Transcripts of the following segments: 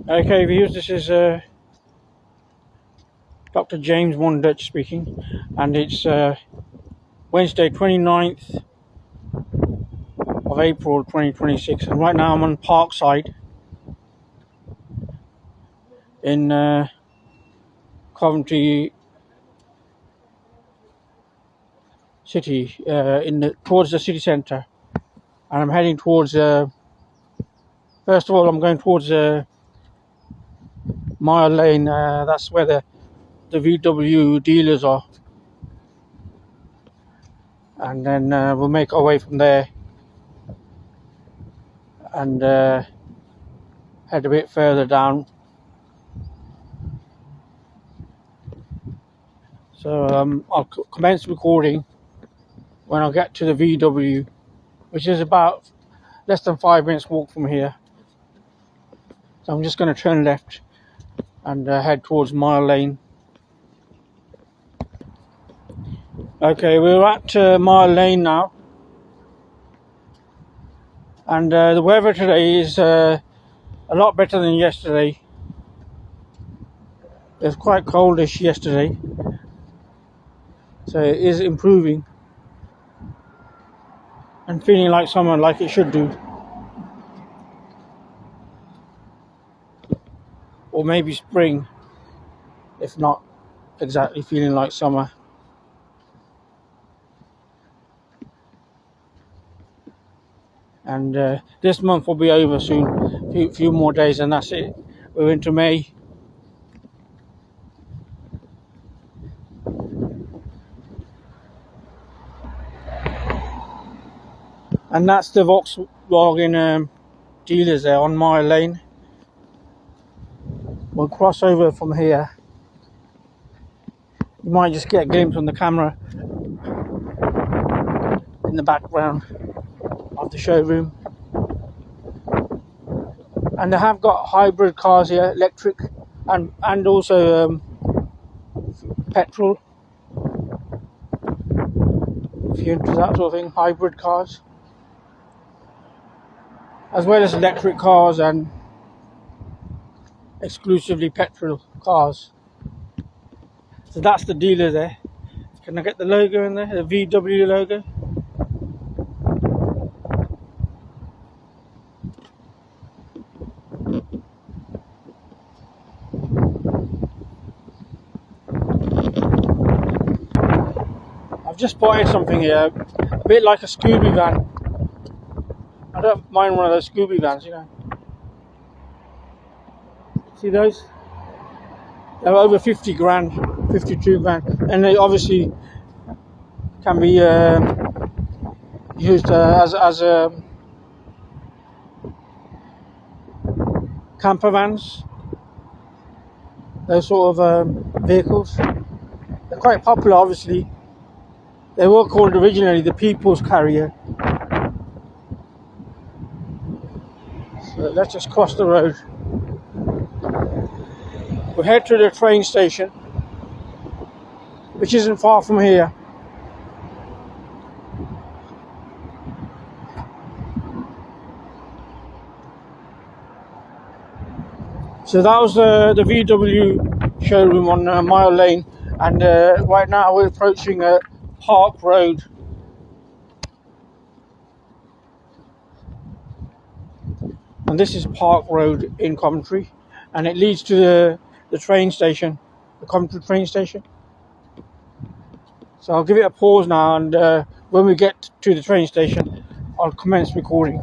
Okay, viewers, this is Dr. James VONDUTCH speaking, and it's Wednesday 29th of April 2026, and right now I'm on Parkside in Coventry City, towards the city centre, and I'm heading towards, first of all I'm going towards Mile Lane. That's where the VW dealers are, and then we'll make our way from there and head a bit further down. So I'll commence recording when I get to the VW, which is about less than 5 minutes walk from here. So I'm just going to turn left and head towards Mile Lane. Okay, we're at Mile Lane now, and the weather today is a lot better than yesterday. It was quite coldish yesterday, so it is improving and feeling like summer, like it should do, or maybe spring, if not exactly feeling like summer. And this month will be over soon, few more days and that's it. We're into May. And that's the Volkswagen dealers there on Mile Lane. We'll cross over from here. You might just get a glimpse on the camera in the background of the showroom. And they have got hybrid cars here, electric and also petrol, if you're into that sort of thing, hybrid cars, as well as electric cars and exclusively petrol cars. So that's the dealer there. Can I get the logo in there, the VW logo? I've just spotted something here, a bit like a Scooby van. I don't mind one of those Scooby vans, you know. See those? They're over 50 grand, 52 grand, and they obviously can be used as camper vans, those sort of vehicles. They're quite popular, obviously. They were called originally the People's Carrier. So let's just cross the road. We'll head to the train station, which isn't far from here. So that was the VW showroom on Mile Lane, and right now we're approaching Park Road. And this is Park Road in Coventry, and it leads to the train station, the Coventry train station. So I'll give it a pause now, and when we get to the train station, I'll commence recording.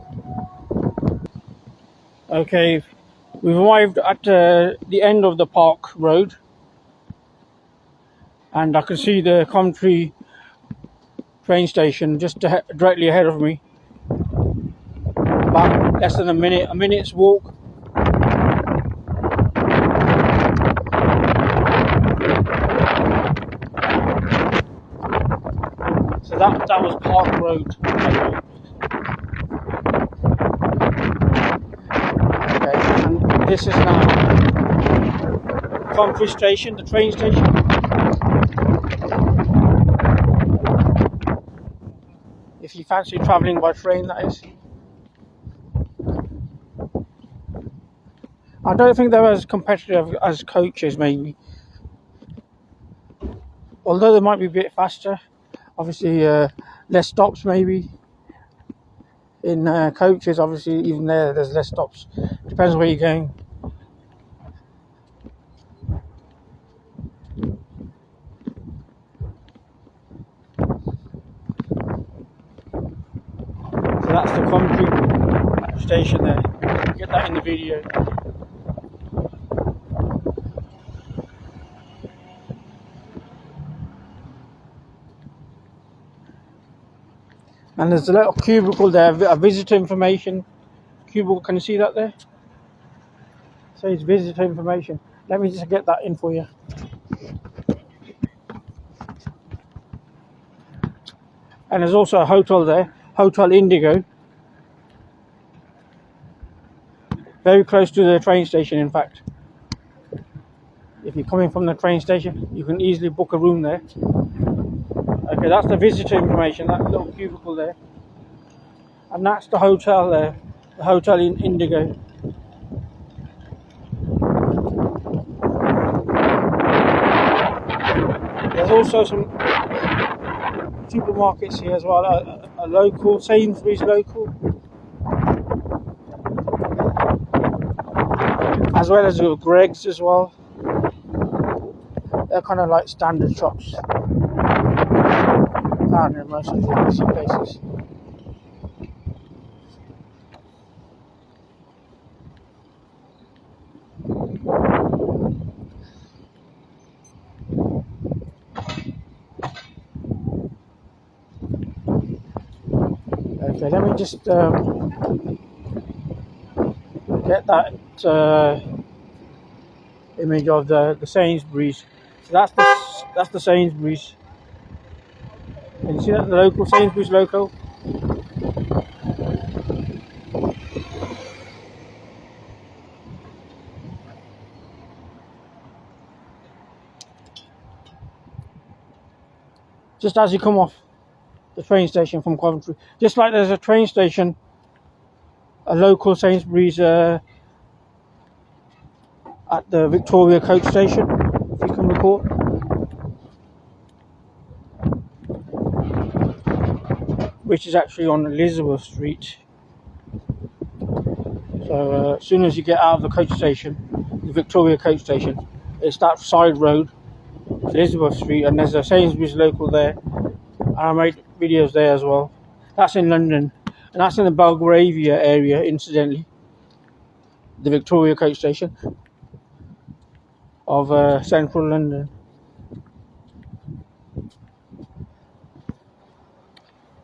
Okay, we've arrived at the end of the Park Road, and I can see the Coventry train station just directly ahead of me. About less than a minute's walk. So that was Park Road. Okay, and this is now Coventry Station, the train station. If you fancy travelling by train, that is. I don't think they're as competitive as coaches, maybe. Although they might be a bit faster. Obviously, less stops maybe. In coaches, obviously, even there's less stops. Depends where you're going. So that's the Coventry station there. Get that in the video. And there's a little cubicle there, a visitor information cubicle. Can you see that there? It says visitor information. Let me just get that in for you. And there's also a hotel there, Hotel Indigo. Very close to the train station, in fact. If you're coming from the train station, you can easily book a room there. Okay, that's the visitor information, that little cubicle there. And that's the hotel there, the Hotel Indigo. There's also some supermarkets here as well, a local, Sainsbury's local. As well as Greggs as well. They're kind of like standard shops found in most of these places. Okay, let me just get that image of the Sainsbury's. So that's the Sainsbury's. Can you see that, the local Sainsbury's local? Just as you come off the train station from Coventry, just like there's a train station, a local Sainsbury's at the Victoria coach station, if you can recall. Which is actually on Elizabeth Street. So as soon as you get out of the coach station, the Victoria coach station, it's that side road, Elizabeth Street, and there's a Sainsbury's local there. And I made videos there as well. That's in London, and that's in the Belgravia area, incidentally. The Victoria coach station of central London.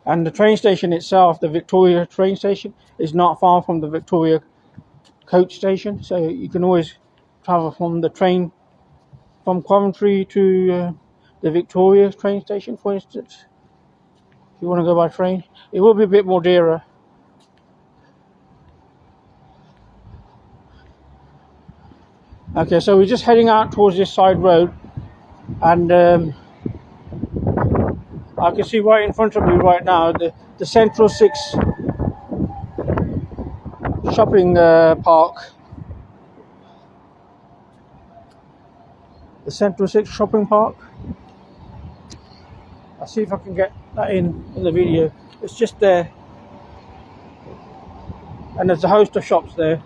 And the train station itself, the Victoria train station, is not far from the Victoria coach station, so you can always travel from the train from Coventry to the Victoria train station, for instance. If you want to go by train, it will be a bit more dearer. Okay, so we're just heading out towards this side road, and I can see right in front of me right now the Central 6 shopping park. The Central 6 shopping park. I'll see if I can get that in the video. It's just there. And there's a host of shops there.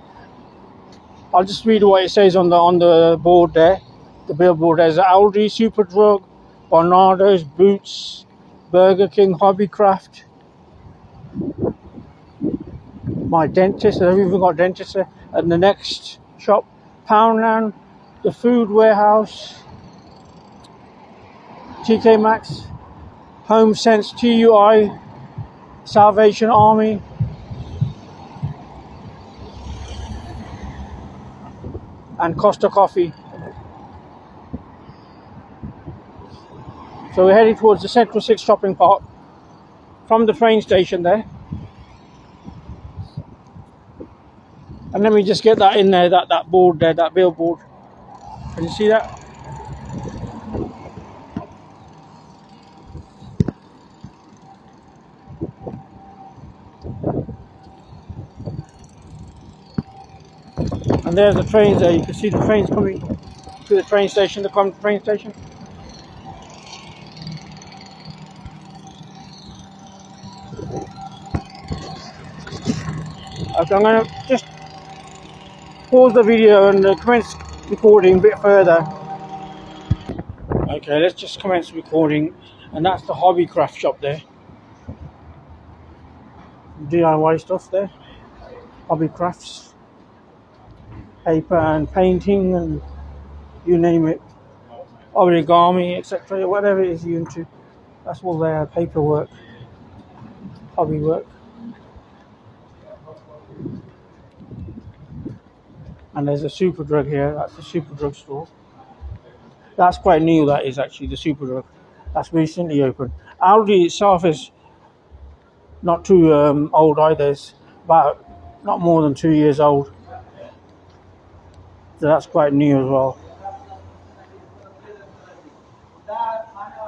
I'll just read what it says on the board there. The billboard. There's Aldi, Superdrug, Barnardo's, Boots, Burger King, Hobbycraft. My dentist. I've even got dentists there. And the next shop, Poundland, the Food Warehouse, TK Maxx, Home Sense, TUI, Salvation Army, and Costa Coffee. So we're heading towards the Central 6 shopping park from the train station there. And let me just get that in there, that board there, that billboard. Can you see that? And And there's the trains there. You can see the trains coming to the train station, the Coventry train station. Okay, I'm going to just pause the video and commence recording a bit further. Okay, let's just commence recording. And that's the hobby craft shop there. DIY stuff there. Hobby crafts. Paper and painting and you name it. Origami, etc. Whatever it is you're into. That's all there. Paperwork. Hobby work. And there's a Superdrug here. That's the Superdrug store. That's quite new, that is actually, the Superdrug. That's recently opened. Aldi itself is not too old either. It's about not more than 2 years old. So that's quite new as well.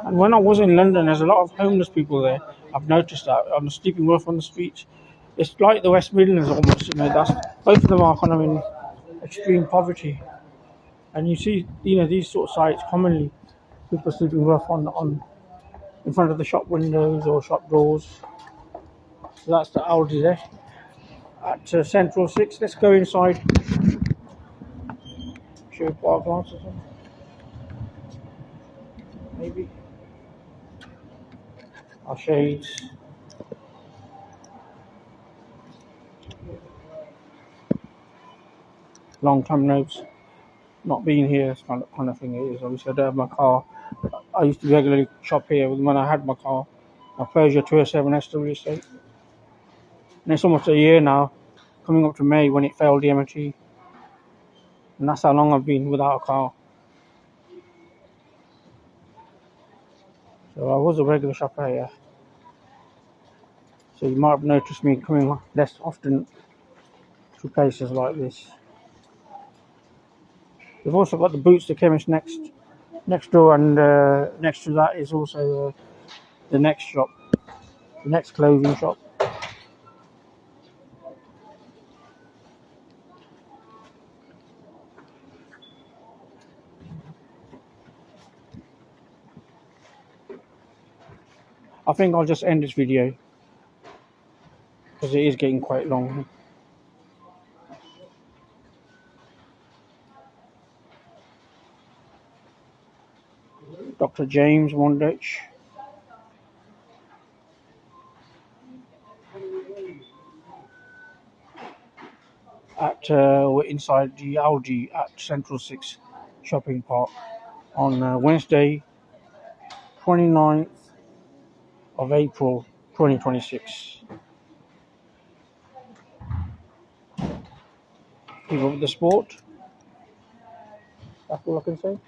And when I was in London, there's a lot of homeless people there. I've noticed that. I'm sleeping rough on the streets. It's like the West Midlands almost. That's both of them are kind of in extreme poverty. And you see, these sort of sites commonly, people sleeping rough on in front of the shop windows or shop doors. So that's the Aldi there at Central 6. Let's go inside. Should we park glass or something? Maybe. Our shades. Long time not being here. It's kind of thing it is. Obviously, I don't have my car. I used to regularly shop here when I had my car. My Peugeot 207 SW estate. And it's almost a year now, coming up to May when it failed the MOT. And that's how long I've been without a car. So I was a regular shopper here. So you might have noticed me coming less often to places like this. We've also got the Boots the Chemist next door, and next to that is also the next shop, the next clothing shop. I think I'll just end this video because it is getting quite long. Dr. James VONDUTCH. We're inside the Aldi at Central 6 Shopping Park on Wednesday, 29th of April 2026. Keep up with the sport. That's all I can say.